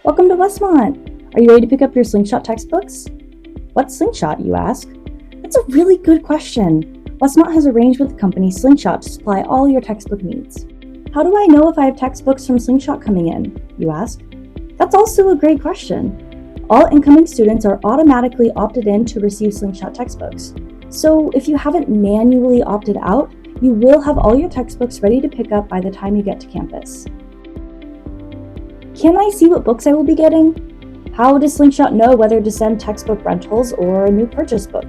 Welcome to Westmont! Are you ready to pick up your Slingshot textbooks? What's Slingshot, you ask? That's a really good question. Westmont has arranged with the company Slingshot to supply all your textbook needs. How do I know if I have textbooks from Slingshot coming in, you ask? That's also a great question. All incoming students are automatically opted in to receive Slingshot textbooks. So if you haven't manually opted out, you will have all your textbooks ready to pick up by the time you get to campus. Can I see what books I will be getting? How does Slingshot know whether to send textbook rentals or a new purchase book?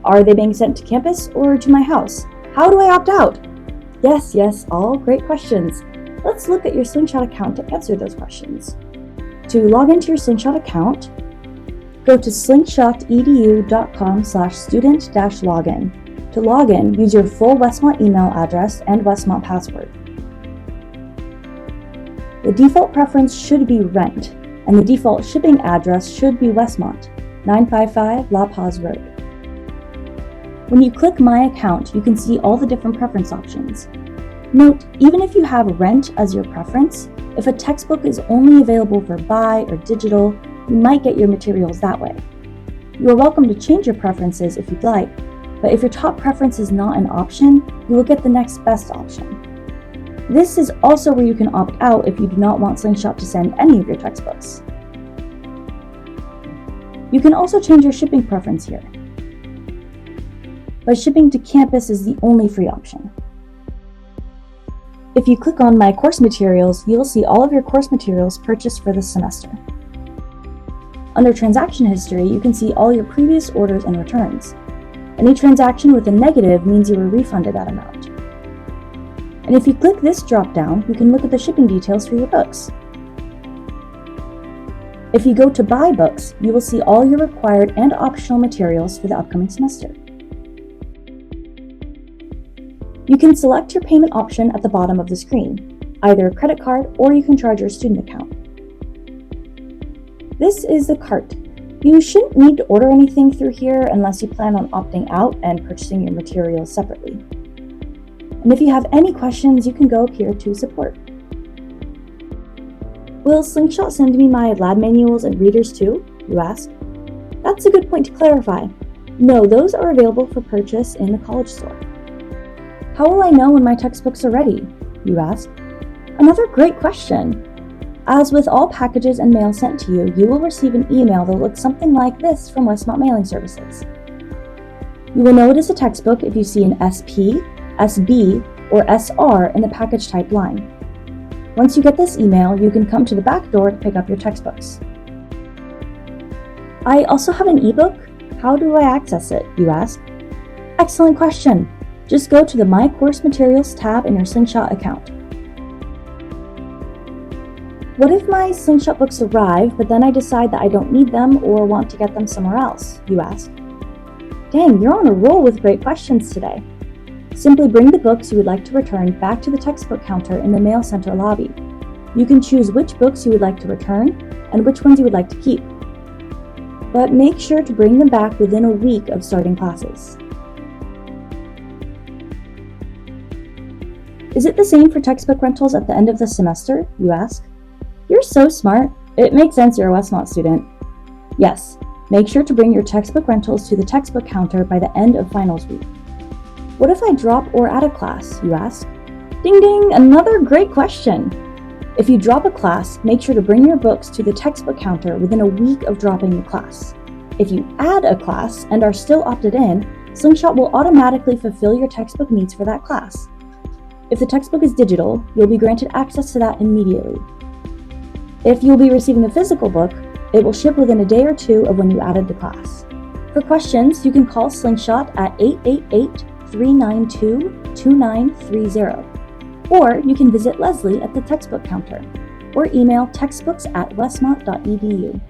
Are they being sent to campus or to my house? How do I opt out? Yes, all great questions. Let's look at your Slingshot account to answer those questions. To log into your Slingshot account, go to slingshotedu.com/student-login. To log in, use your full Westmont email address and Westmont password. The default preference should be Rent, and the default shipping address should be Westmont, 955 La Paz Road. When you click My Account, you can see all the different preference options. Note, even if you have Rent as your preference, if a textbook is only available for buy or digital, you might get your materials that way. You are welcome to change your preferences if you'd like, but if your top preference is not an option, you will get the next best option. This is also where you can opt out if you do not want Slingshot to send any of your textbooks. You can also change your shipping preference here, but shipping to campus is the only free option. If you click on My Course Materials, you'll see all of your course materials purchased for this semester. Under Transaction History, you can see all your previous orders and returns. Any transaction with a negative means you were refunded that amount. And if you click this drop-down, you can look at the shipping details for your books. If you go to Buy Books, you will see all your required and optional materials for the upcoming semester. You can select your payment option at the bottom of the screen, either a credit card or you can charge your student account. This is the cart. You shouldn't need to order anything through here unless you plan on opting out and purchasing your materials separately. And if you have any questions, you can go up here to Support. Will Slingshot send me my lab manuals and readers too, you ask? That's a good point to clarify. No, those are available for purchase in the college store. How will I know when my textbooks are ready, you ask? Another great question. As with all packages and mail sent to you, you will receive an email that looks something like this from Westmont Mailing Services. You will know it is a textbook if you see an SP, SB, or SR in the package type line. Once you get this email, you can come to the back door to pick up your textbooks. I also have an ebook. How do I access it, you ask? Excellent question. Just go to the My Course Materials tab in your Slingshot account. What if my Slingshot books arrive, but then I decide that I don't need them or want to get them somewhere else, you ask? Dang, you're on a roll with great questions today. Simply bring the books you would like to return back to the textbook counter in the mail center lobby. You can choose which books you would like to return and which ones you would like to keep. But make sure to bring them back within a week of starting classes. Is it the same for textbook rentals at the end of the semester, you ask? You're so smart. It makes sense you're a Westmont student. Yes, make sure to bring your textbook rentals to the textbook counter by the end of finals week. What if I drop or add a class, you ask? Ding ding, another great question. If you drop a class, make sure to bring your books to the textbook counter within a week of dropping the class. If you add a class and are still opted in, Slingshot will automatically fulfill your textbook needs for that class. If the textbook is digital, you'll be granted access to that immediately. If you'll be receiving a physical book, it will ship within a day or two of when you added the class. For questions, you can call Slingshot at 888-392-2930, or you can visit Leslie at the textbook counter, or email textbooks@westmont.edu.